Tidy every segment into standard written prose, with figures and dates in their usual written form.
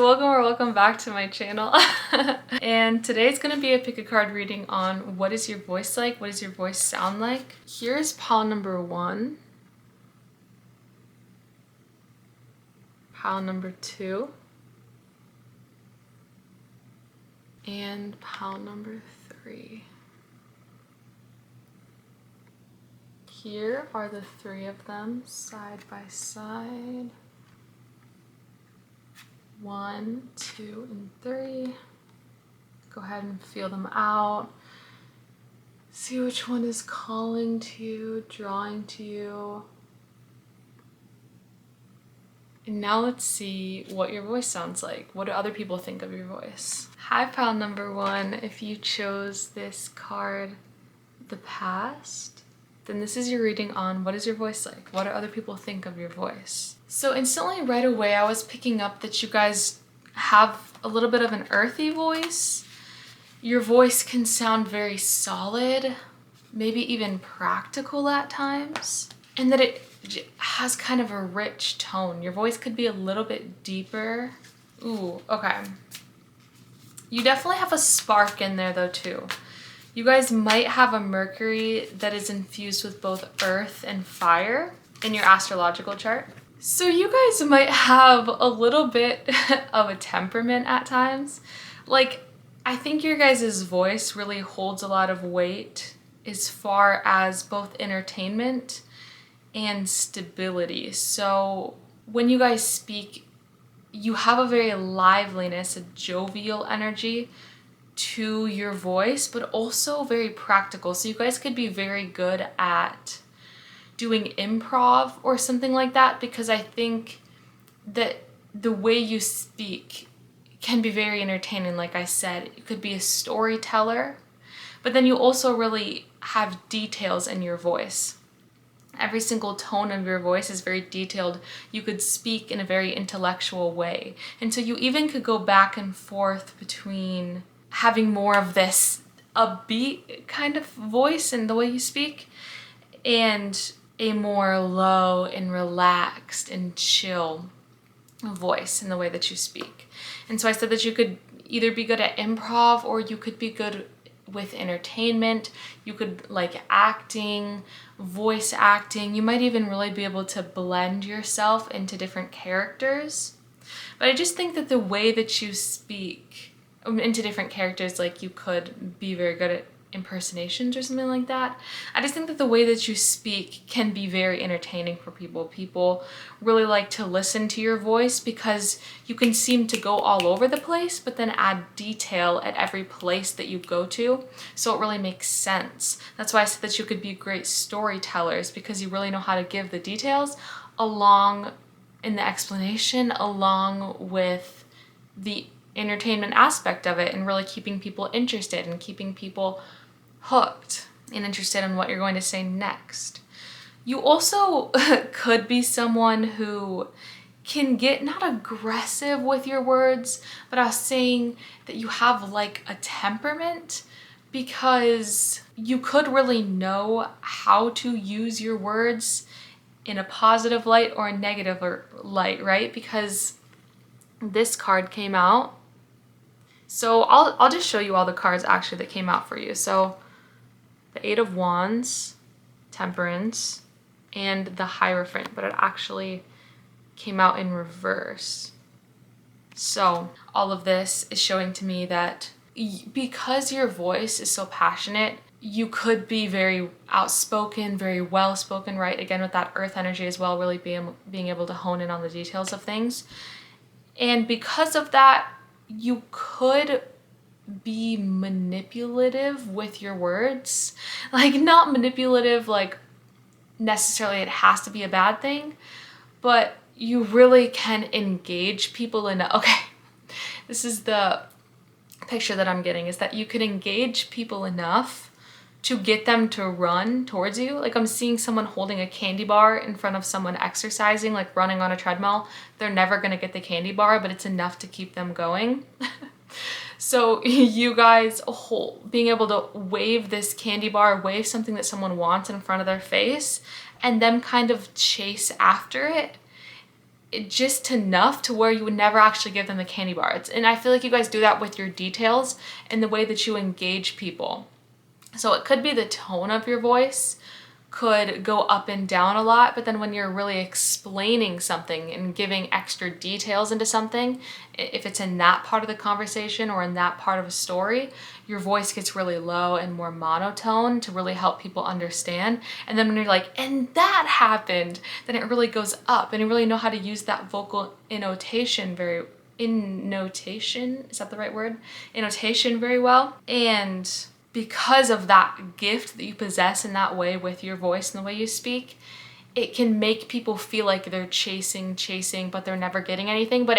welcome or welcome back to my channel. And today's gonna be a pick a card reading on what is your voice like, what does your voice sound like. Here's pile number 1, pile number 2, and pile number 3. Here are the 3 of them side by side. 1, 2, and 3. Go ahead and feel them out. See which one is calling to you, drawing to you. And now let's see what your voice sounds like. What do other people think of your voice? Hi, pile number 1. If you chose this card, the past, then this is your reading on what is your voice like? What do other people think of your voice? So instantly right away, I was picking up that you guys have a little bit of an earthy voice. Your voice can sound very solid, maybe even practical at times, and that it has kind of a rich tone. Your voice could be a little bit deeper. Ooh, okay. You definitely have a spark in there though too. You guys might have a Mercury that is infused with both earth and fire in your astrological chart. So you guys might have a little bit of a temperament at times. Like, I think your guys' voice really holds a lot of weight as far as both entertainment and stability. So when you guys speak, you have a very liveliness, a jovial energy to your voice, but also very practical. So you guys could be very good at doing improv or something like that, because I think that the way you speak can be very entertaining. Like I said, you could be a storyteller, but then you also really have details in your voice. Every single tone of your voice is very detailed. You could speak in a very intellectual way. And so you even could go back and forth between having more of this upbeat kind of voice in the way you speak and a more low and relaxed and chill voice in the way that you speak. And so I said that you could either be good at improv or you could be good with entertainment. You could like acting, voice acting. You might even really be able to blend yourself into different characters. But I just think that the way that you speak into different characters, like you could be very good at impersonations or something like that. I just think that the way that you speak can be very entertaining for people. People really like to listen to your voice because you can seem to go all over the place, but then add detail at every place that you go to. So it really makes sense. That's why I said that you could be great storytellers, because you really know how to give the details along in the explanation, along with the entertainment aspect of it, and really keeping people interested and keeping people hooked and interested in what you're going to say next. You also could be someone who can get not aggressive with your words, but I was saying that you have like a temperament, because you could really know how to use your words in a positive light or a negative light, right? Because this card came out. So I'll just show you all the cards actually that came out for you. So the 8 of Wands, Temperance, and the Hierophant, but it actually came out in reverse. So all of this is showing to me that because your voice is so passionate, you could be very outspoken, very well spoken, right? Again, with that earth energy as well, really being able to hone in on the details of things. And because of that, you could be manipulative with your words. Like, not manipulative like necessarily it has to be a bad thing, but you really can engage people in okay, this is the picture that I'm getting, is that you could engage people enough to get them to run towards you. Like, I'm seeing someone holding a candy bar in front of someone exercising, like running on a treadmill. They're never gonna get the candy bar, but it's enough to keep them going. So you guys being able to wave this candy bar, wave something that someone wants in front of their face, and them kind of chase after it just enough to where you would never actually give them the candy bar. And I feel like you guys do that with your details and the way that you engage people. So it could be the tone of your voice could go up and down a lot, but then when you're really explaining something and giving extra details into something, if it's in that part of the conversation or in that part of a story, your voice gets really low and more monotone to really help people understand. And then when you're like, and that happened, then it really goes up, and you really know how to use that vocal intonation very is that the right word? Intonation very well. And because of that gift that you possess in that way with your voice and the way you speak, it can make people feel like they're chasing, but they're never getting anything, but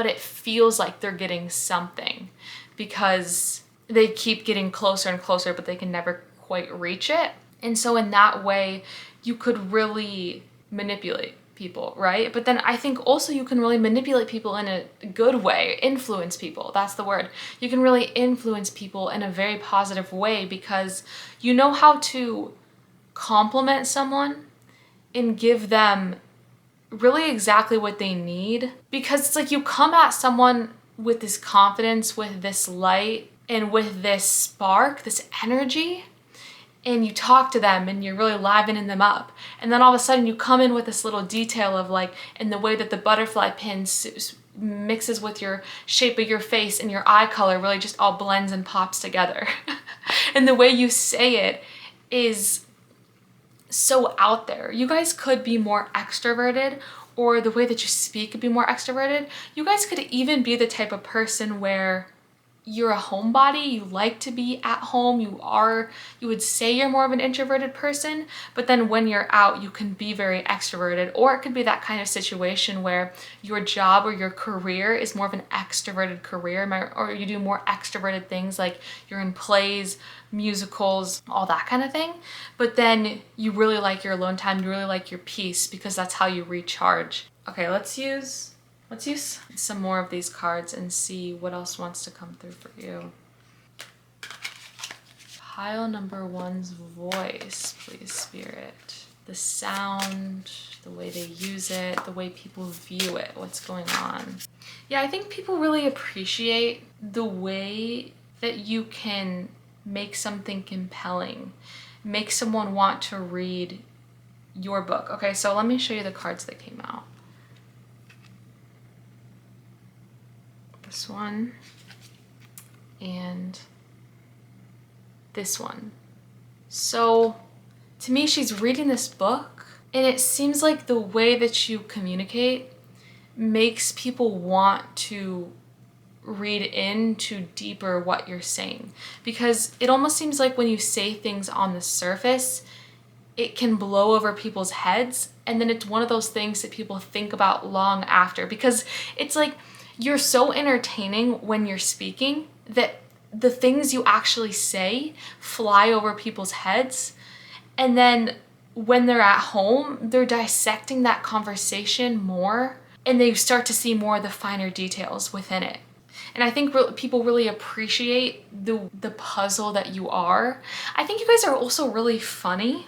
it feels like they're getting something because they keep getting closer and closer, but they can never quite reach it. And so in that way, you could really manipulate people, right? But then I think also you can really manipulate people in a good way, influence people, that's the word. You can really influence people in a very positive way because you know how to compliment someone and give them really exactly what they need, because it's like you come at someone with this confidence, with this light, and with this spark, this energy, and you talk to them and you're really livening them up. And then all of a sudden you come in with this little detail of like, in the way that the butterfly pin mixes with your shape of your face and your eye color really just all blends and pops together. And the way you say it is so out there. You guys could be more extroverted, or the way that you speak could be more extroverted. You guys could even be the type of person where you're a homebody, you like to be at home, you would say you're more of an introverted person, but then when you're out, you can be very extroverted. Or it could be that kind of situation where your job or your career is more of an extroverted career, or you do more extroverted things, like you're in plays, musicals, all that kind of thing. But then you really like your alone time, you really like your peace, because that's how you recharge. Okay, let's use some more of these cards and see what else wants to come through for you. Pile number one's voice, please, Spirit. The sound, the way they use it, the way people view it, what's going on. Yeah, I think people really appreciate the way that you can make something compelling, make someone want to read your book. Okay, so let me show you the cards that came out. This one and this one. So to me, she's reading this book, and it seems like the way that you communicate makes people want to read into deeper what you're saying, because it almost seems like when you say things on the surface, it can blow over people's heads, and then it's one of those things that people think about long after, because it's like you're so entertaining when you're speaking that the things you actually say fly over people's heads. And then when they're at home, they're dissecting that conversation more, and they start to see more of the finer details within it. And I think people really appreciate the puzzle that you are. I think you guys are also really funny.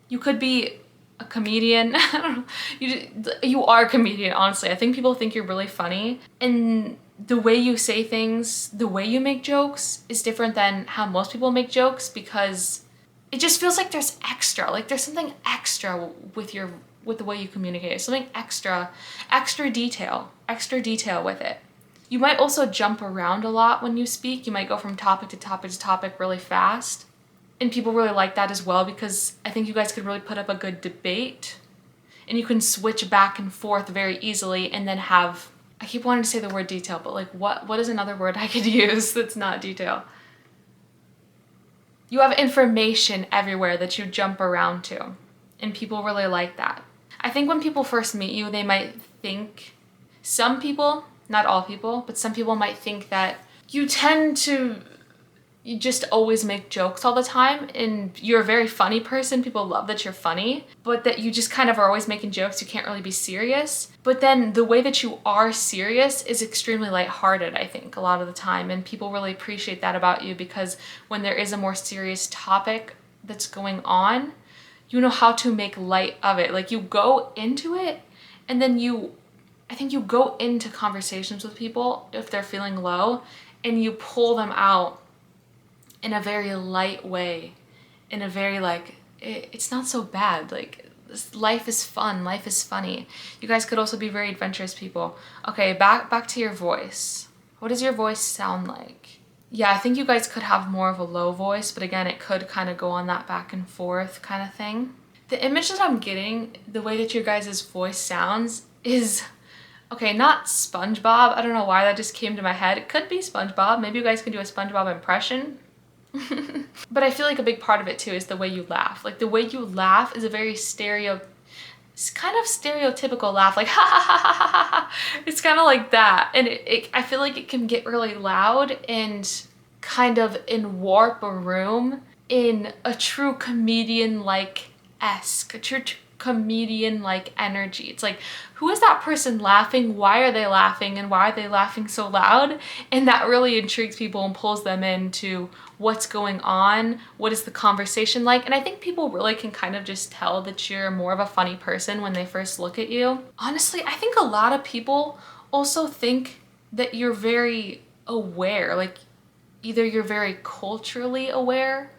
You could be a comedian. I don't know. You are a comedian, honestly. I think people think you're really funny. And the way you say things, the way you make jokes is different than how most people make jokes, because it just feels like there's extra. Like there's something extra with the way you communicate. Something extra detail with it. You might also jump around a lot when you speak. You might go from topic to topic to topic really fast. And people really like that as well, because I think you guys could really put up a good debate, and you can switch back and forth very easily, and then have, I keep wanting to say the word detail, but like what is another word I could use that's not detail? You have information everywhere that you jump around to, and people really like that. I think when people first meet you, they might think, some people, not all people, but some people might think that you tend to just always make jokes all the time, and you're a very funny person. People love that you're funny, but that you just kind of are always making jokes. You can't really be serious. But then the way that you are serious is extremely lighthearted, I think, a lot of the time. And people really appreciate that about you, because when there is a more serious topic that's going on, you know how to make light of it. Like you go into it And then I think you go into conversations with people if they're feeling low, and you pull them out in a very light way, in a very like, it's not so bad. Like, life is fun, life is funny. You guys could also be very adventurous people. Okay, back to your voice. What does your voice sound like? Yeah, I think you guys could have more of a low voice, but again, it could kind of go on that back and forth kind of thing. The image that I'm getting, the way that your guys' voice sounds is, okay, not SpongeBob. I don't know why that just came to my head. It could be SpongeBob. Maybe you guys can do a SpongeBob impression. But I feel like a big part of it too is the way you laugh. Like, the way you laugh is a very it's kind of stereotypical laugh, like ha ha ha ha ha ha. It's kind of like that, and I feel like it can get really loud and kind of warp a room in a true comedian-like-esque, a true comedian-like energy. It's like, who is that person laughing? Why are they laughing? And why are they laughing so loud? And that really intrigues people and pulls them into what's going on, what is the conversation like. And I think people really can kind of just tell that you're more of a funny person when they first look at you. Honestly, I think a lot of people also think that you're very aware, like either you're very culturally aware,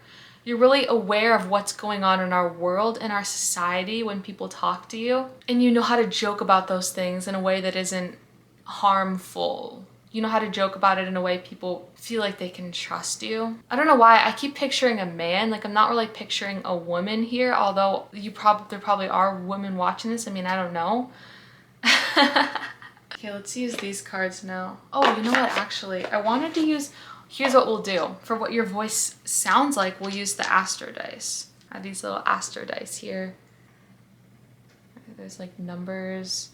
you're really aware of what's going on in our world and our society when people talk to you, and you know how to joke about those things in a way that isn't harmful. You know how to joke about it in a way people feel like they can trust you. I don't know why I keep picturing a man. Like, I'm not really picturing a woman here, although there probably are women watching this. I mean, I don't know. Okay, let's use these cards now. Oh, you know what? Actually, I wanted to use, here's what we'll do. For what your voice sounds like, we'll use the Astro dice. I have these little Astro dice here. There's like numbers.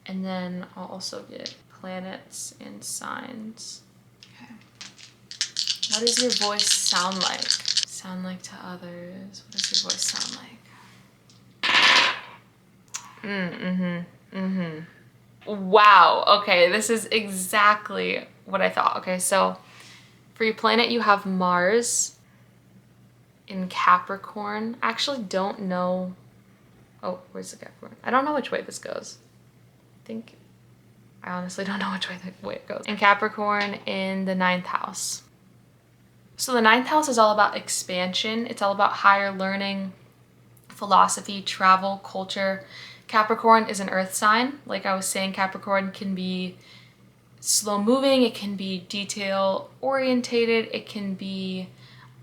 And then I'll also get planets and signs. Okay. What does your voice sound like? Sound like to others? What does your voice sound like? Wow, okay, this is exactly what I thought. Okay, so for your planet, you have Mars in Capricorn. I actually don't know. Oh, where's the Capricorn? I don't know which way this goes. I honestly don't know which way it goes. In Capricorn in the 9th house. So the 9th house is all about expansion. It's all about higher learning, philosophy, travel, culture. Capricorn is an earth sign. Like I was saying, Capricorn can be slow moving, it can be detail orientated, it can be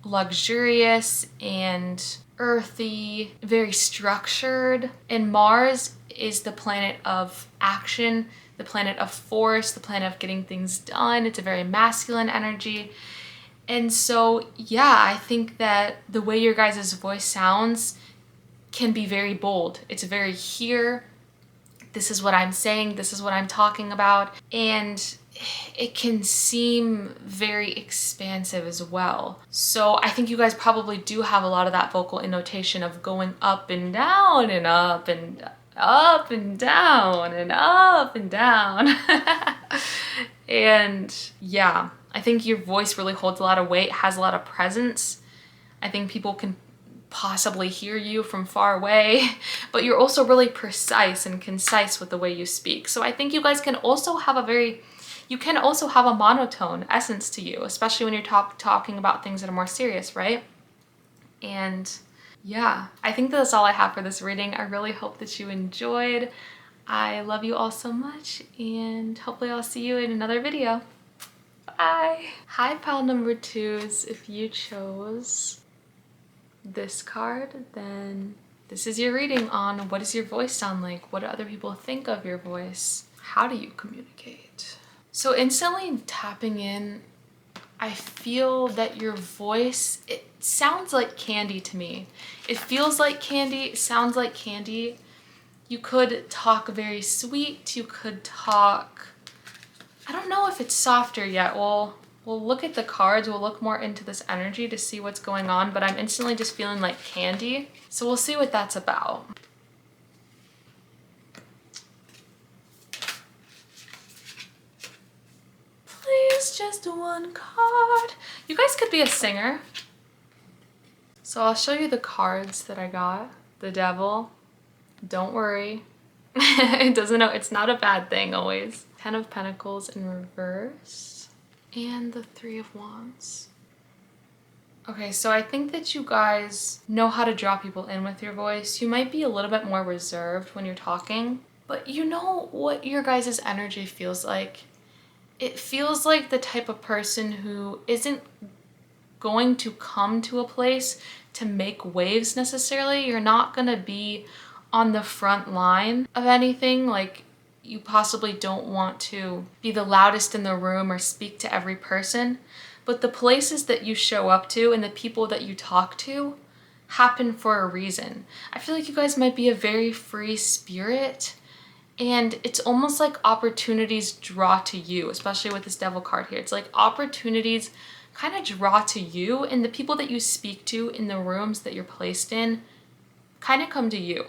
luxurious and earthy, very structured. And Mars is the planet of action, the planet of force, the planet of getting things done. It's a very masculine energy. And so, yeah, I think that the way your guys' voice sounds can be very bold. It's very here. This is what I'm saying. This is what I'm talking about. And it can seem very expansive as well. So I think you guys probably do have a lot of that vocal intonation of going up and down and up and up and down and up and down. And yeah, I think your voice really holds a lot of weight, has a lot of presence. I think people can possibly hear you from far away, but you're also really precise and concise with the way you speak. So I think you guys can also have a monotone essence to you, especially when you're talking about things that are more serious, right? And yeah, I think that's all I have for this reading. I really hope that you enjoyed. I love you all so much, and hopefully I'll see you in another video. Bye! Hi, pile number 2s. If you chose this card, then this is your reading on what does your voice sound like? What do other people think of your voice? How do you communicate? So instantly tapping in, I feel that your voice, it sounds like candy to me. It feels like candy, it sounds like candy. You could talk very sweet, you could talk, I don't know if it's softer yet. We'll look at the cards, we'll look more into this energy to see what's going on, but I'm instantly just feeling like candy. So we'll see what that's about. Please, just one card. You guys could be a singer. So I'll show you the cards that I got. The Devil, don't worry, It doesn't know, it's not a bad thing always. 10 of Pentacles in reverse and the 3 of Wands. Okay, so I think that you guys know how to draw people in with your voice. You might be a little bit more reserved when you're talking, but you know what your guys' energy feels like. It feels like the type of person who isn't going to come to a place to make waves necessarily. You're not gonna be on the front line of anything. Like, you possibly don't want to be the loudest in the room or speak to every person, but the places that you show up to and the people that you talk to happen for a reason. I feel like you guys might be a very free spirit, and it's almost like opportunities draw to you, especially with this Devil card here. It's like opportunities kind of draw to you, and the people that you speak to in the rooms that you're placed in kind of come to you.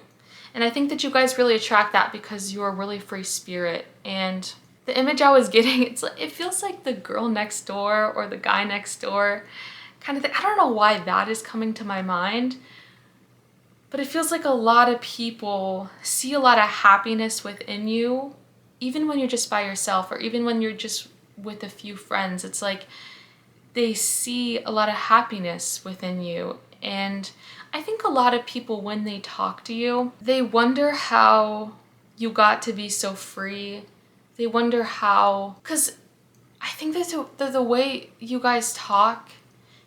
And I think that you guys really attract that because you're a really free spirit. And the image I was getting, it feels like the girl next door or the guy next door kind of thing. I don't know why that is coming to my mind, but it feels like a lot of people see a lot of happiness within you, even when you're just by yourself or even when you're just with a few friends. It's like they see a lot of happiness within you. And I think a lot of people, when they talk to you, they wonder how you got to be so free. They wonder how, because I think that the way you guys talk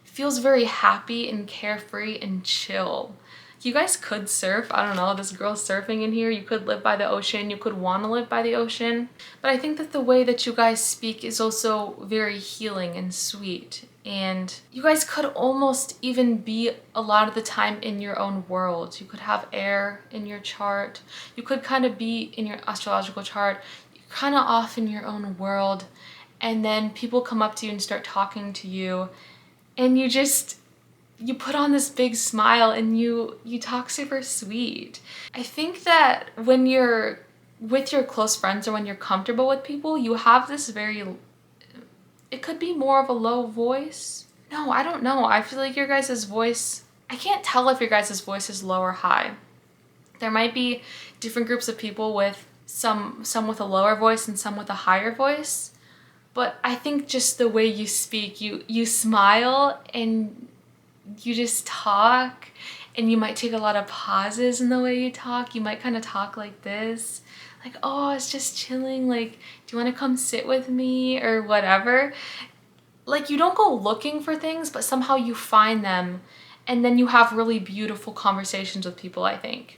feels very happy and carefree and chill. You guys could surf. I don't know, this girl's surfing in here. You could live by the ocean. You could want to live by the ocean. But I think that the way that you guys speak is also very healing and sweet. And you guys could almost even be a lot of the time in your own world. You could have air in your chart. You could kind of be in your astrological chart. You're kind of off in your own world. And then people come up to you and start talking to you. And you put on this big smile and you talk super sweet. I think that when you're with your close friends or when you're comfortable with people, you have this it could be more of a low voice. No, I don't know. I feel like your guys' voice, I can't tell if your guys' voice is low or high. There might be different groups of people with some with a lower voice and some with a higher voice. But I think just the way you speak, you smile and you just talk, and you might take a lot of pauses in the way you talk. You might kind of talk like this, like, oh, it's just chilling, like, do you want to come sit with me or whatever. Like, you don't go looking for things, but somehow you find them, and then you have really beautiful conversations with people. I think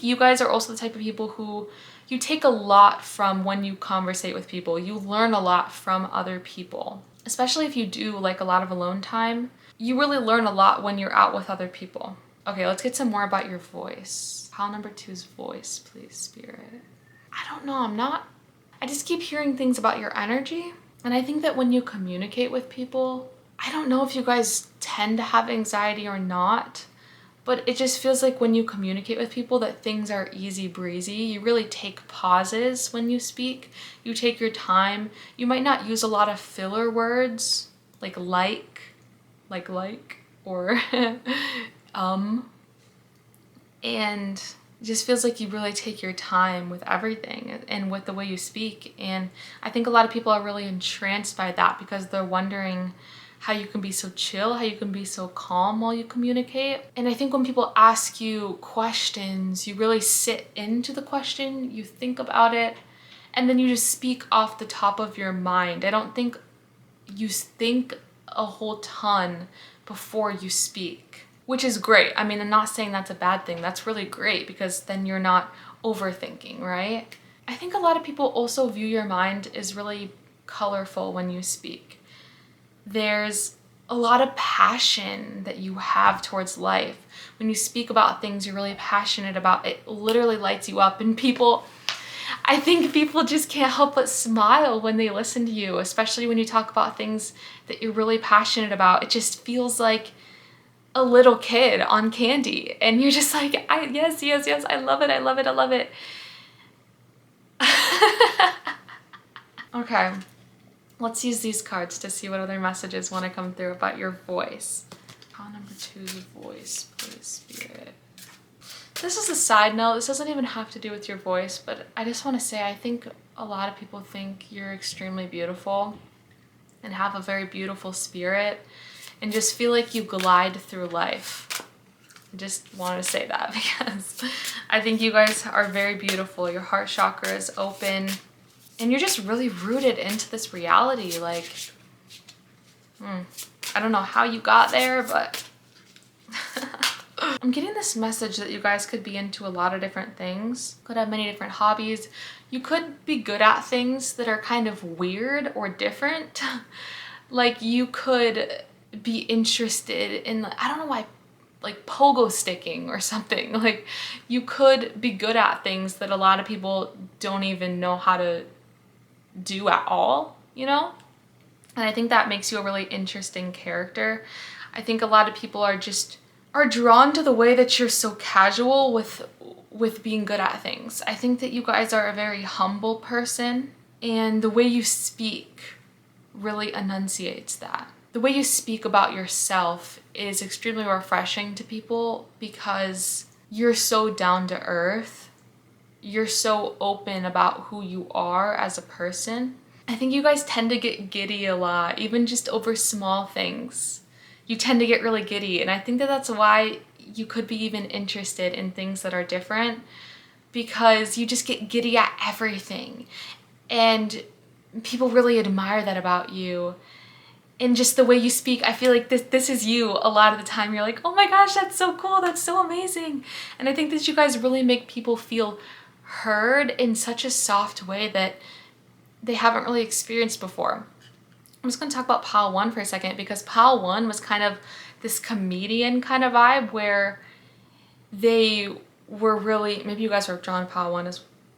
you guys are also the type of people who you take a lot from when you conversate with people. You learn a lot from other people, especially if you do like a lot of alone time. You really learn a lot when you're out with other people. Okay, let's get some more about your voice. Pile number 2's voice, please, Spirit. I don't know, I just keep hearing things about your energy. And I think that when you communicate with people, I don't know if you guys tend to have anxiety or not, but it just feels like when you communicate with people that things are easy breezy. You really take pauses when you speak. You take your time. You might not use a lot of filler words like or and it just feels like you really take your time with everything and with the way you speak. And I think a lot of people are really entranced by that because they're wondering how you can be so chill, how you can be so calm while you communicate. And I think when people ask you questions, you really sit into the question, you think about it, and then you just speak off the top of your mind. I don't think you think a whole ton before you speak, which is great. I mean, I'm not saying that's a bad thing. That's really great because then you're not overthinking, right? I think a lot of people also view your mind as really colorful when you speak. There's a lot of passion that you have towards life. When you speak about things you're really passionate about, it literally lights you up, and I think people just can't help but smile when they listen to you, especially when you talk about things that you're really passionate about. It just feels like a little kid on candy, and you're just like, yes, I love it. Okay, let's use these cards to see what other messages want to come through about your voice. Pile number 2's voice, please, Spirit. This is a side note. This doesn't even have to do with your voice, but I just want to say I think a lot of people think you're extremely beautiful and have a very beautiful spirit and just feel like you glide through life. I just want to say that because I think you guys are very beautiful. Your heart chakra is open and you're just really rooted into this reality. Like, I don't know how you got there, but I'm getting this message that you guys could be into a lot of different things, could have many different hobbies. You could be good at things that are kind of weird or different. Like you could be interested in, I don't know why, like pogo sticking or something. Like you could be good at things that a lot of people don't even know how to do at all, you know? And I think that makes you a really interesting character. I think a lot of people are drawn to the way that you're so casual with being good at things. I think that you guys are a very humble person, and the way you speak really enunciates that. The way you speak about yourself is extremely refreshing to people because you're so down to earth. You're so open about who you are as a person. I think you guys tend to get giddy a lot, even just over small things. You tend to get really giddy, and I think that that's why you could be even interested in things that are different, because you just get giddy at everything, and people really admire that about you. And just the way you speak, I feel like this is you a lot of the time. You're like, oh my gosh, that's so cool, that's so amazing. And I think that you guys really make people feel heard in such a soft way that they haven't really experienced before. I'm just gonna talk about Pile 1 for a second, because Pile 1 was kind of this comedian kind of vibe where they were really, maybe you guys were drawn Pile 1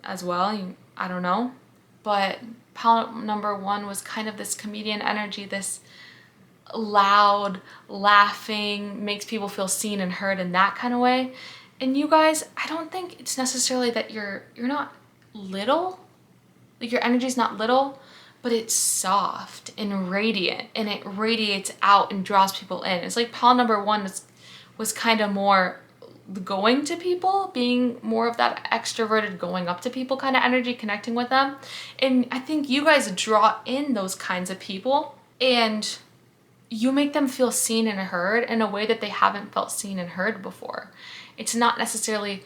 as well, I don't know. But Pile number 1 was kind of this comedian energy, this loud, laughing, makes people feel seen and heard in that kind of way. And you guys, I don't think it's necessarily that you're not little, like your energy's not little, but it's soft and radiant, and it radiates out and draws people in. It's like Pile number 1 was kind of more going to people, being more of that extroverted, going up to people kind of energy, connecting with them. And I think you guys draw in those kinds of people, and you make them feel seen and heard in a way that they haven't felt seen and heard before. It's not necessarily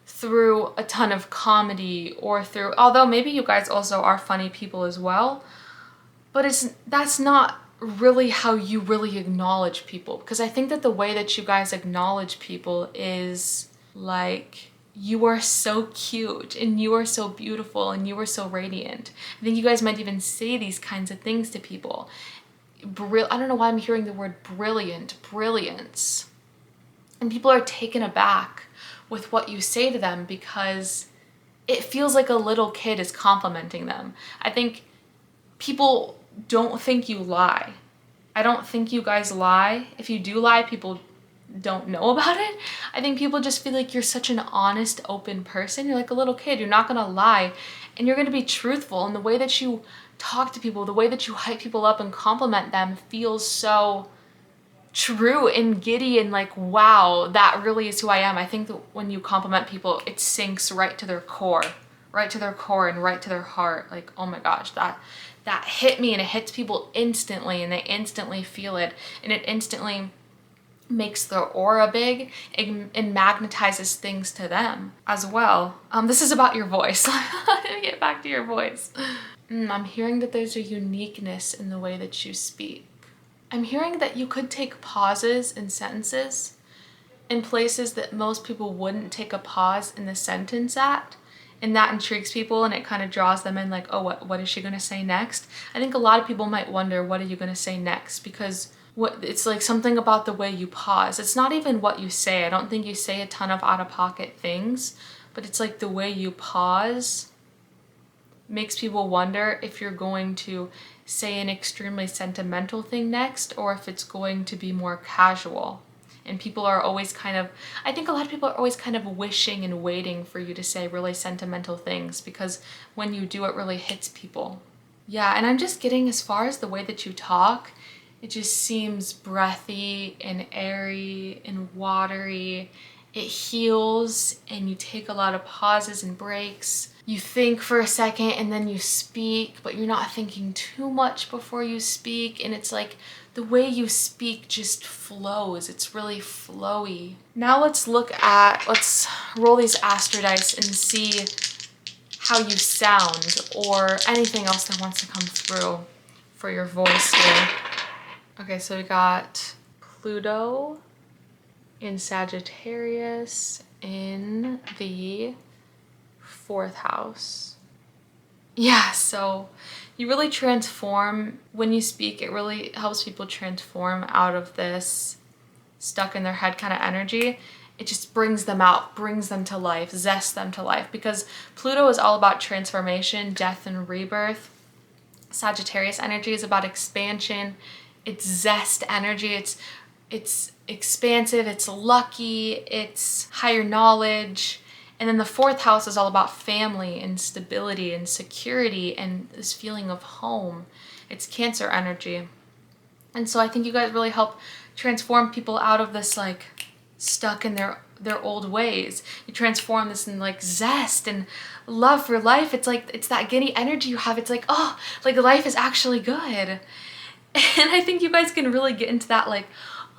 through a ton of comedy or through, although maybe you guys also are funny people as well, but that's not really how you really acknowledge people. Because I think that the way that you guys acknowledge people is like, you are so cute and you are so beautiful and you are so radiant. I think you guys might even say these kinds of things to people. I don't know why I'm hearing the word brilliant, brilliance. And people are taken aback with what you say to them because it feels like a little kid is complimenting them. I think people don't think you lie. I don't think you guys lie. If you do lie, people don't know about it. I think people just feel like you're such an honest, open person. You're like a little kid. You're not gonna lie, and you're gonna be truthful. And the way that you talk to people, the way that you hype people up and compliment them feels so true and giddy and like, wow, that really is who I am. I think that when you compliment people, it sinks right to their core and right to their heart. Like, oh my gosh, that hit me, and it hits people instantly, and they instantly feel it, and it instantly makes their aura big and magnetizes things to them as well. This is about your voice. Let me get back to your voice. I'm hearing that there's a uniqueness in the way that you speak. I'm hearing that you could take pauses in sentences in places that most people wouldn't take a pause in the sentence at, and that intrigues people, and it kind of draws them in like, oh, what is she gonna say next? I think a lot of people might wonder, what are you gonna say next? Because it's like something about the way you pause. It's not even what you say. I don't think you say a ton of out-of-pocket things, but it's like the way you pause makes people wonder if you're going to say an extremely sentimental thing next, or if it's going to be more casual. And people are always I think a lot of people are always kind of wishing and waiting for you to say really sentimental things, because when you do, it really hits people. Yeah, and I'm just getting, as far as the way that you talk, it just seems breathy and airy and watery, it heals, and you take a lot of pauses and breaks. You think for a second and then you speak, but you're not thinking too much before you speak. And it's like the way you speak just flows. It's really flowy. Now let's roll these astro dice and see how you sound or anything else that wants to come through for your voice here. Okay, so we got Pluto in Sagittarius in the 4th house. Yeah, so you really transform when you speak. It really helps people transform out of this stuck in their head kind of energy. It just brings them out, brings them to life, zests them to life, because Pluto is all about transformation, death, and rebirth. Sagittarius energy is about expansion. It's zest energy. It's expansive, it's lucky, it's higher knowledge. And then the 4th house is all about family and stability and security and this feeling of home. It's Cancer energy. And so I think you guys really help transform people out of this like stuck in their old ways. You transform this in like zest and love for life. It's like, it's that giddy energy you have. It's like, oh, like life is actually good. And I think you guys can really get into that like,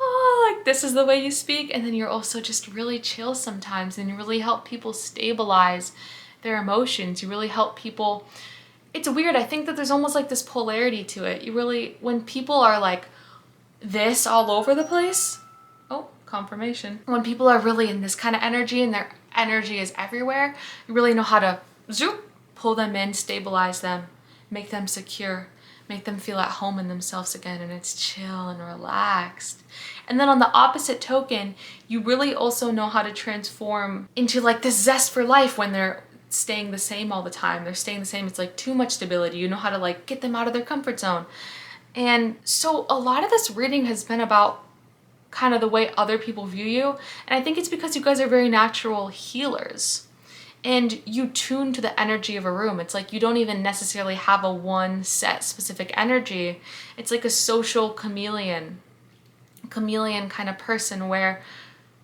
oh, like this is the way you speak. And then you're also just really chill sometimes, and you really help people stabilize their emotions. You really help people. It's weird. I think that there's almost like this polarity to it. You really, when people are like this all over the place, oh, confirmation. When people are really in this kind of energy and their energy is everywhere, you really know how to zoop, pull them in, stabilize them, make them secure, make them feel at home in themselves again, and it's chill and relaxed. And then on the opposite token, you really also know how to transform into like this zest for life when they're staying the same all the time. They're staying the same. It's like too much stability. You know how to like get them out of their comfort zone. And so a lot of this reading has been about kind of the way other people view you. And I think it's because you guys are very natural healers. And you tune to the energy of a room. It's like you don't even necessarily have a one set specific energy. It's like a social chameleon kind of person where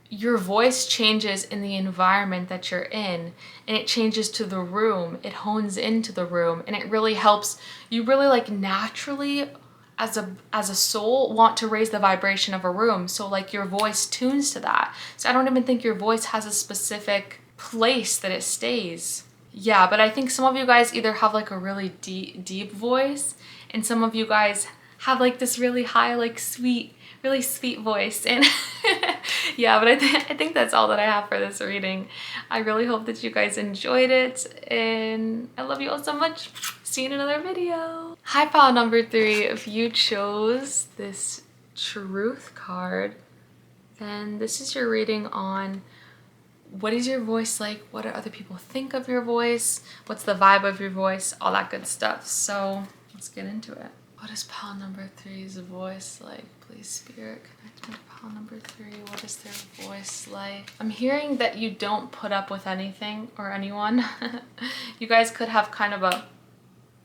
your voice changes in the environment that you're in, and it changes to the room. It hones into the room, and it really helps you really like naturally as a soul want to raise the vibration of a room. So like your voice tunes to that. So I don't even think your voice has a specific place that it stays. Yeah, but I think some of you guys either have like a really deep voice, and some of you guys have like this really high, like really sweet voice. And yeah, but I think that's all that I have for this reading. I really hope that you guys enjoyed it, and I love you all so much. See you in another video. High pile number 3, if you chose this truth card, then this is your reading on what is your voice like, what do other people think of your voice, what's the vibe of your voice, all that good stuff. So let's get into it. What is pile number 3's voice like? Please, Spirit, connect me to pile number 3. What is their voice like? I'm hearing that you don't put up with anything or anyone. You guys could have kind of a,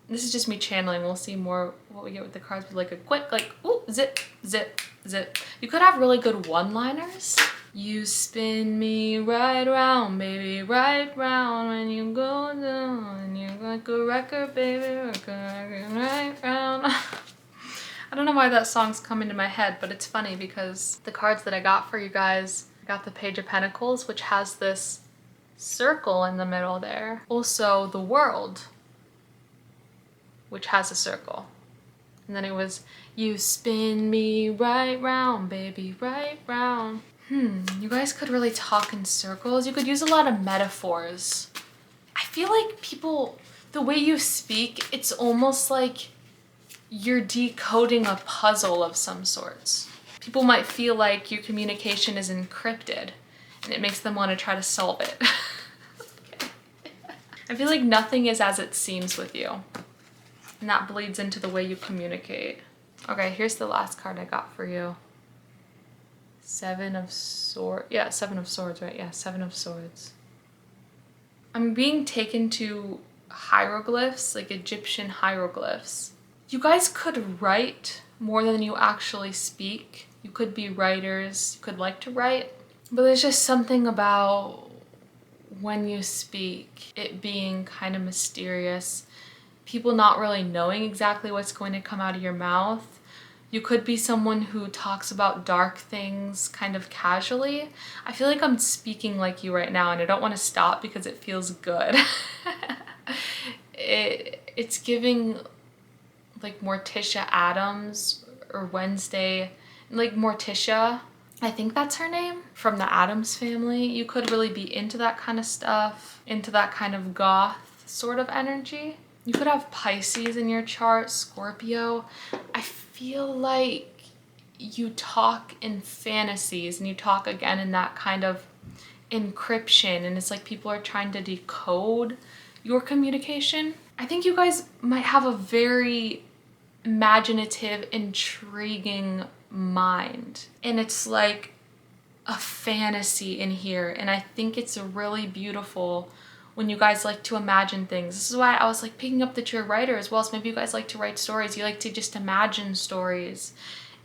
this is just me channeling. We'll see more what we get with the cards, but like a quick, like, ooh, zip, zip, zip. You could have really good one-liners. You spin me right round, baby, right round when you go down. And you're like a record, baby, right round. I don't know why that song's come into my head, but it's funny because the cards that I got for you guys, I got the Page of Pentacles, which has this circle in the middle there. Also the World, which has a circle. And then it was, you spin me right round, baby, right round. You guys could really talk in circles. You could use a lot of metaphors. I feel like people, the way you speak, it's almost like you're decoding a puzzle of some sorts. People might feel like your communication is encrypted and it makes them want to try to solve it. Okay. I feel like nothing is as it seems with you. And that bleeds into the way you communicate. Okay, here's the last card I got for you. 7 of Swords. Yeah, 7 of Swords, right? Yeah, 7 of Swords. I'm being taken to hieroglyphs, like Egyptian hieroglyphs. You guys could write more than you actually speak. You could be writers. You could like to write. But there's just something about when you speak, it being kind of mysterious, people not really knowing exactly what's going to come out of your mouth. You could be someone who talks about dark things kind of casually. I feel like I'm speaking like you right now and I don't want to stop because it feels good. It's giving like Morticia Adams or Wednesday, like Morticia, I think that's her name, from the Addams Family. You could really be into that kind of stuff, into that kind of goth sort of energy. You could have Pisces in your chart, Scorpio. I feel like you talk in fantasies and you talk again in that kind of encryption, and it's like people are trying to decode your communication. I think you guys might have a very imaginative, intriguing mind. And it's like a fantasy in here. And I think it's really beautiful when you guys like to imagine things. This is why I was like picking up that you're a writer as well. So maybe you guys like to write stories. You like to just imagine stories.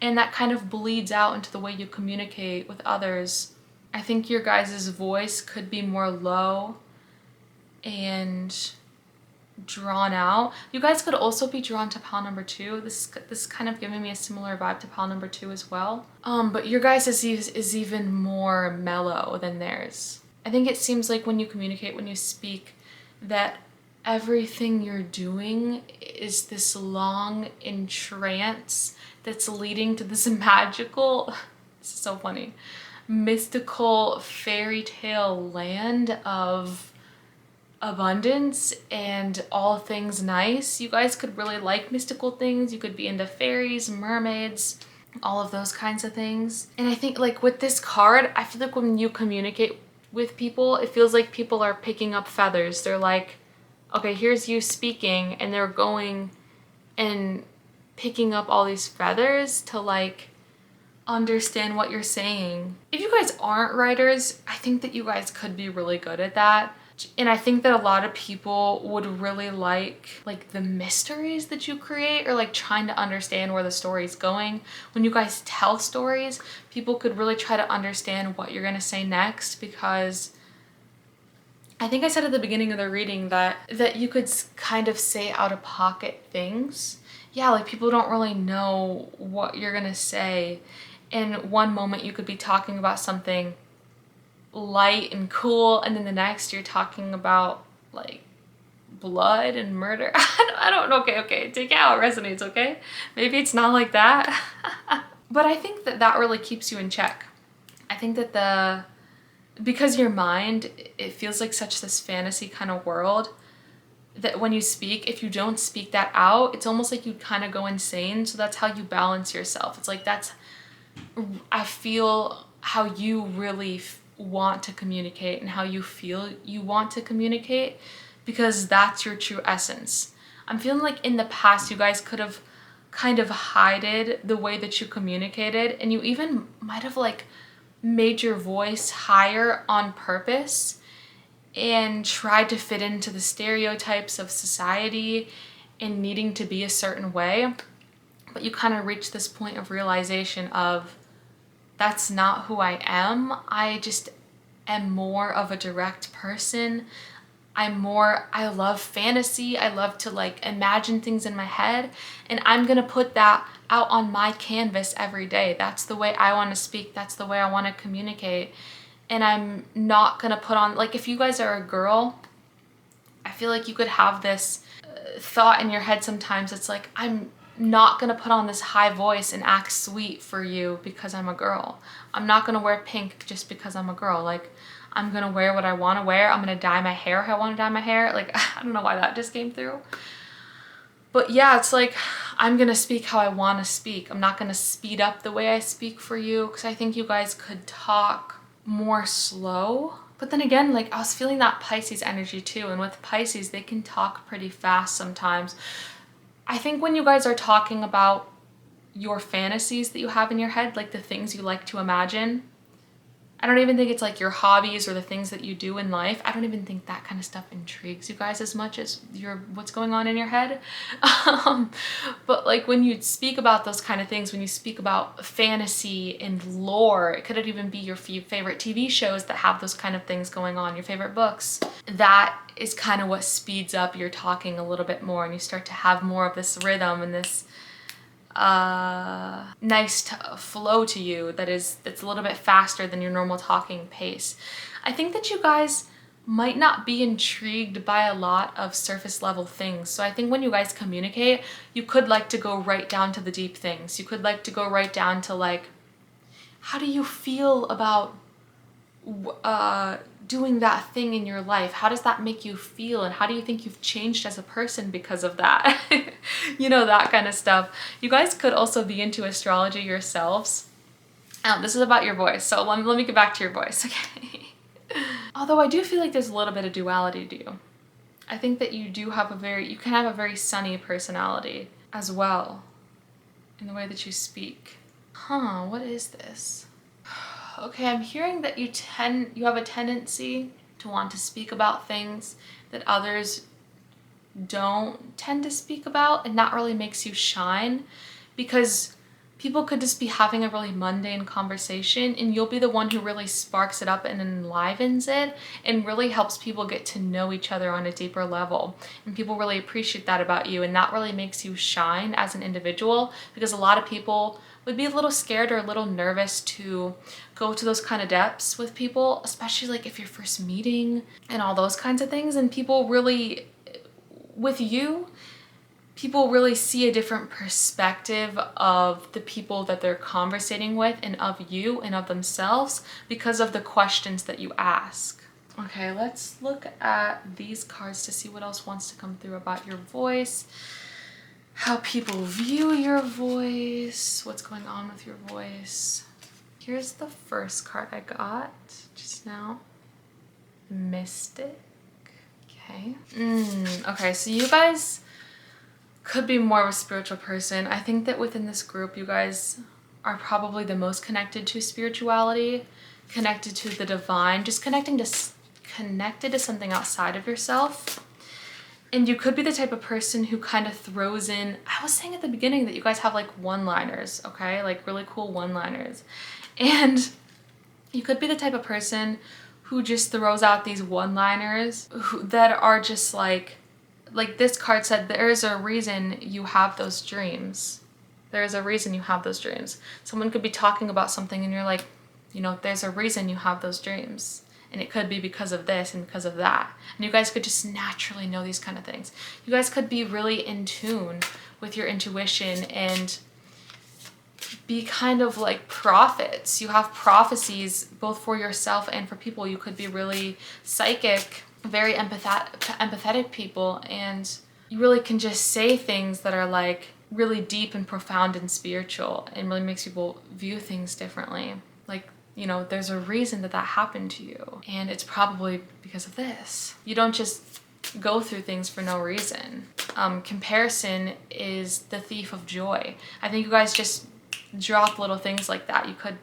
And that kind of bleeds out into the way you communicate with others. I think your guys' voice could be more low and drawn out. You guys could also be drawn to pile number 2. This kind of giving me a similar vibe to pile number 2 as well. But your guys is even more mellow than theirs. I think it seems like when you communicate, when you speak, that everything you're doing is this long entrance that's leading to this magical, this is so funny, mystical fairy tale land of abundance and all things nice. You guys could really like mystical things. You could be into fairies, mermaids, all of those kinds of things. And I think like with this card, I feel like when you communicate with people, it feels like people are picking up feathers. They're like, okay, here's you speaking, and they're going and picking up all these feathers to like understand what you're saying. If you guys aren't writers, I think that you guys could be really good at that. And I think that a lot of people would really like the mysteries that you create, or like trying to understand where the story's going. When you guys tell stories, people could really try to understand what you're gonna say next, because I think I said at the beginning of the reading that you could kind of say out of pocket things. Yeah, like people don't really know what you're gonna say. In one moment you could be talking about something light and cool, and then the next you're talking about like blood and murder. I don't know. Okay, take it how it resonates, okay? Maybe it's not like that. But I think that really keeps you in check. I think that because your mind, it feels like such this fantasy kind of world, that when you speak, if you don't speak that out, it's almost like you kind of go insane. So that's how you balance yourself. It's like I feel how you really want to communicate and how you feel you want to communicate, because that's your true essence. I'm feeling like in the past you guys could have kind of hided the way that you communicated, and you even might have like made your voice higher on purpose and tried to fit into the stereotypes of society and needing to be a certain way. But you kind of reach this point of realization of, that's not who I am. I just am more of a direct person. I love fantasy. I love to like imagine things in my head, and I'm gonna put that out on my canvas every day. That's the way I want to speak. That's the way I want to communicate. And I'm not gonna put on, like, if you guys are a girl, I feel like you could have this thought in your head sometimes. It's like, I'm not gonna put on this high voice and act sweet for you because I'm a girl. I'm not gonna wear pink just because I'm a girl. Like, I'm gonna wear what I wanna wear. I'm gonna dye my hair how I wanna dye my hair. Like, I don't know why that just came through. But yeah, it's like, I'm gonna speak how I wanna speak. I'm not gonna speed up the way I speak for you, because I think you guys could talk more slow. But then again, like, I was feeling that Pisces energy too. And with Pisces, they can talk pretty fast sometimes. I think when you guys are talking about your fantasies that you have in your head, like the things you like to imagine, I don't even think it's like your hobbies or the things that you do in life. I don't even think that kind of stuff intrigues you guys as much as what's going on in your head. But like when you speak about those kind of things, when you speak about fantasy and lore, it could even be your favorite TV shows that have those kind of things going on, your favorite books. That is kind of what speeds up your talking a little bit more, and you start to have more of this rhythm and this nice flow to you that's a little bit faster than your normal talking pace. I think that you guys might not be intrigued by a lot of surface level things. So I think when you guys communicate, you could like to go right down to the deep things. You could like to go right down to like, how do you feel about doing that thing in your life? How does that make you feel? And how do you think you've changed as a person because of that? You know, that kind of stuff. You guys could also be into astrology yourselves. This is about your voice, so let me get back to your voice, okay? Although I do feel like there's a little bit of duality to you. I think that you can have a very sunny personality as well in the way that you speak. What is this? Okay, I'm hearing that you have a tendency to want to speak about things that others don't tend to speak about, and that really makes you shine, because people could just be having a really mundane conversation and you'll be the one who really sparks it up and enlivens it and really helps people get to know each other on a deeper level. And people really appreciate that about you, and that really makes you shine as an individual, because a lot of people would be a little scared or a little nervous to go to those kind of depths with people, especially like if you're first meeting and all those kinds of things. And people really, with you, people really see a different perspective of the people that they're conversating with and of you and of themselves because of the questions that you ask. Okay, let's look at these cards to see what else wants to come through about your voice, how people view your voice, what's going on with your voice. Here's the first card I got just now. Mystic. Okay. Okay, so you guys could be more of a spiritual person. I think that within this group, you guys are probably the most connected to spirituality, connected to the divine, just connected to something outside of yourself. And you could be the type of person who kind of throws in, I was saying at the beginning that you guys have like one-liners, okay? Like really cool one-liners. And you could be the type of person who just throws out these one-liners that are just like this card said, there is a reason you have those dreams. There is a reason you have those dreams. Someone could be talking about something and you're like, you know, there's a reason you have those dreams. And it could be because of this and because of that. And you guys could just naturally know these kind of things. You guys could be really in tune with your intuition and be kind of like prophets. You have prophecies both for yourself and for people. You could be really psychic, very empathetic people, and you really can just say things that are like really deep and profound and spiritual and really makes people view things differently. Like, you know, there's a reason that happened to you, and it's probably because of this. You don't just go through things for no reason. Comparison is the thief of joy. I think you guys just drop little things like that. You could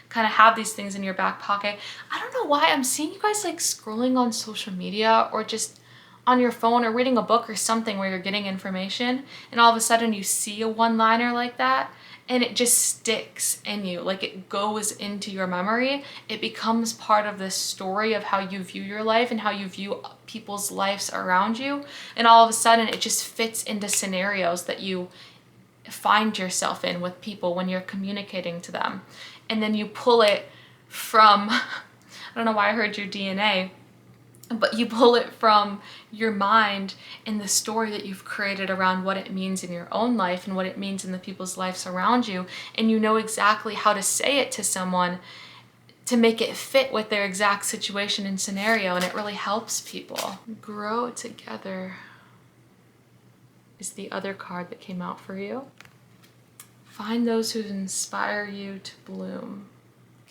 kind of have these things in your back pocket. I don't know why I'm seeing you guys like scrolling on social media or just on your phone or reading a book or something where you're getting information, and all of a sudden you see a one-liner like that and it just sticks in you, like it goes into your memory. It becomes part of the story of how you view your life and how you view people's lives around you, and all of a sudden it just fits into scenarios that you find yourself in with people when you're communicating to them. And then you pull it from, I don't know why I heard your DNA, but you pull it from your mind and the story that you've created around what it means in your own life and what it means in the people's lives around you. And you know exactly how to say it to someone to make it fit with their exact situation and scenario, and it really helps people. Grow together is the other card that came out for you. Find those who inspire you to bloom.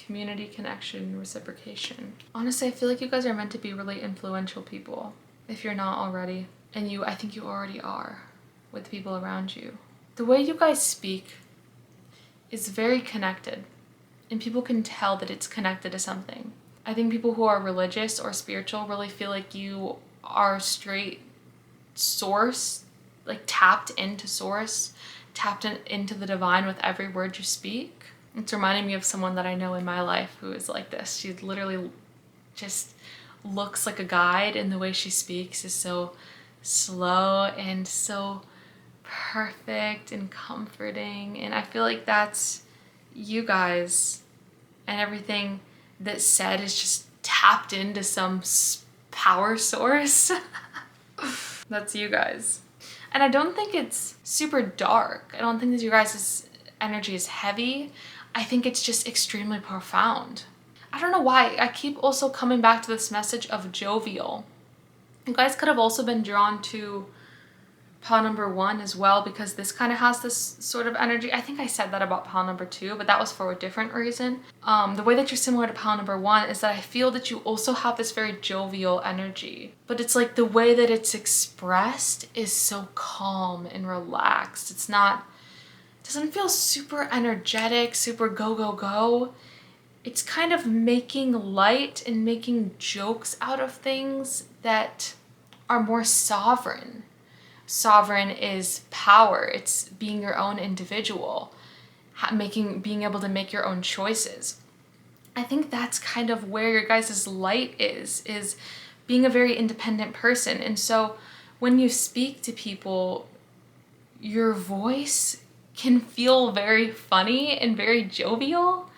Community, connection, reciprocation. Honestly, I feel like you guys are meant to be really influential people, if you're not already. And I think you already are with the people around you. The way you guys speak is very connected. and people can tell that it's connected to something. I think people who are religious or spiritual really feel like you are straight source, like tapped into source, into the divine with every word you speak. It's reminding me of someone that I know in my life who is like this. She literally just looks like a guide, and the way she speaks is so slow and so perfect and comforting. And I feel like that's you guys, and everything that's said is just tapped into some power source. That's you guys. And I don't think it's super dark. I don't think that you guys' energy is heavy. I think it's just extremely profound. I don't know why. I keep also coming back to this message of jovial. You guys could have also been drawn to pile number 1 as well, because this kind of has this sort of energy. I think I said that about pile number 2, but that was for a different reason. The way that you're similar to pile number 1 is that I feel that you also have this very jovial energy, but it's like the way that it's expressed is so calm and relaxed. It doesn't feel super energetic, super go, go, go. It's kind of making light and making jokes out of things that are more sovereign. Sovereign is power. It's being your own individual, being able to make your own choices. I think that's kind of where your guys' light is being a very independent person. And so when you speak to people, your voice can feel very funny and very jovial,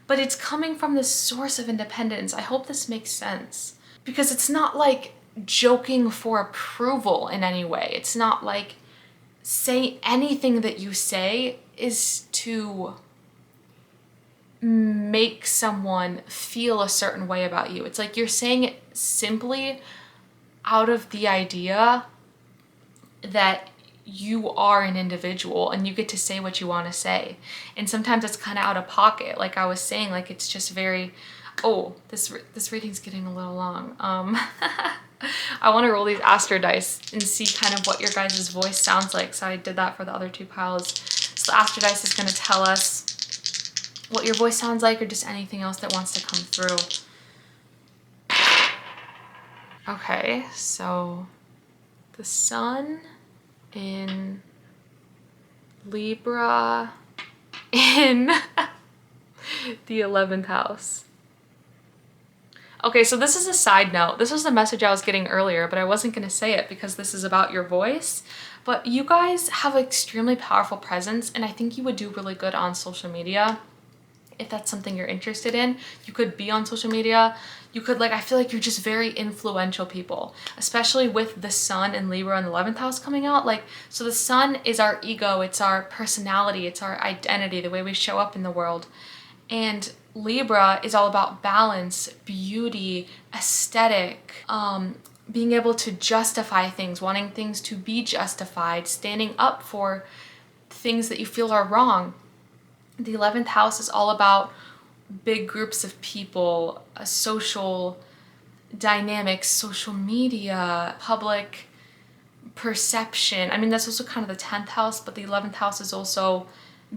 but it's coming from this source of independence. I hope this makes sense, because it's not like joking for approval in any way. It's not like anything that you say is to make someone feel a certain way about you. It's like you're saying it simply out of the idea that you are an individual and you get to say what you want to say. And sometimes it's kind of out of pocket. Like I was saying, like it's just very, oh, this reading's getting a little long. I want to roll these astro dice and see kind of what your guys' voice sounds like. So I did that for the other 2 piles. So the astro dice is going to tell us what your voice sounds like, or just anything else that wants to come through. Okay, so the sun in Libra in the 11th house. Okay, so this is a side note. This was the message I was getting earlier, but I wasn't going to say it because this is about your voice. But you guys have an extremely powerful presence, and I think you would do really good on social media. If that's something you're interested in, you could be on social media. You could, I feel like you're just very influential people, especially with the sun in Libra in the 11th house coming out. So the sun is our ego, it's our personality, it's our identity, the way we show up in the world. And Libra is all about balance, beauty, aesthetic, being able to justify things, wanting things to be justified, standing up for things that you feel are wrong. The 11th house is all about big groups of people, social dynamics, social media, public perception. I mean, that's also kind of the 10th house, but the 11th house is also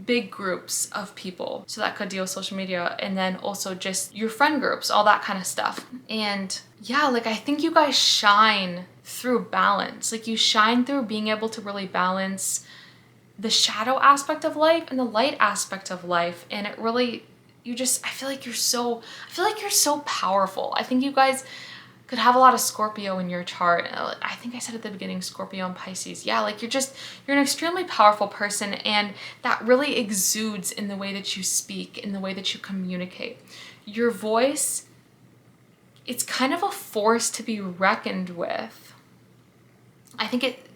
big groups of people. So that could deal with social media, and then also just your friend groups, all that kind of stuff. And yeah, I think you guys shine through balance. You shine through being able to really balance the shadow aspect of life and the light aspect of life. And it really, I feel like you're so powerful. I think you guys could have a lot of Scorpio in your chart. I think I said at the beginning, Scorpio and Pisces. Yeah, you're an extremely powerful person, and that really exudes in the way that you speak, in the way that you communicate. Your voice, it's kind of a force to be reckoned with. I think it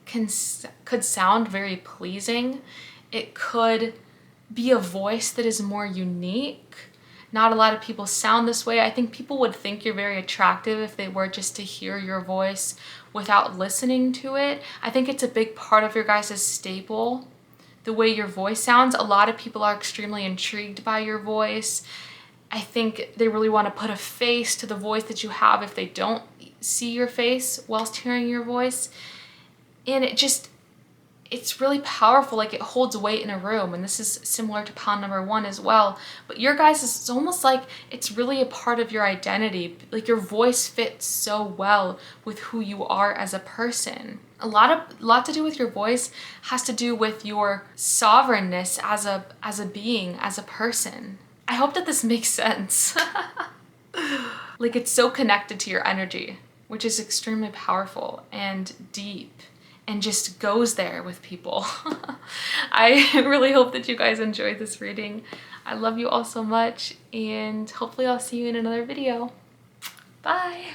could sound very pleasing. It could be a voice that is more unique. Not a lot of people sound this way. I think people would think you're very attractive if they were just to hear your voice without listening to it. I think it's a big part of your guys' staple, the way your voice sounds. A lot of people are extremely intrigued by your voice. I think they really want to put a face to the voice that you have if they don't see your face whilst hearing your voice. And it's really powerful, like it holds weight in a room, and this is similar to pound number 1 as well. But your guys, it's almost like it's really a part of your identity. Like your voice fits so well with who you are as a person. A lot to do with your voice has to do with your sovereignness as a being, as a person. I hope that this makes sense. Like it's so connected to your energy, which is extremely powerful and deep and just goes there with people. I really hope that you guys enjoyed this reading. I love you all so much, and hopefully I'll see you in another video. Bye.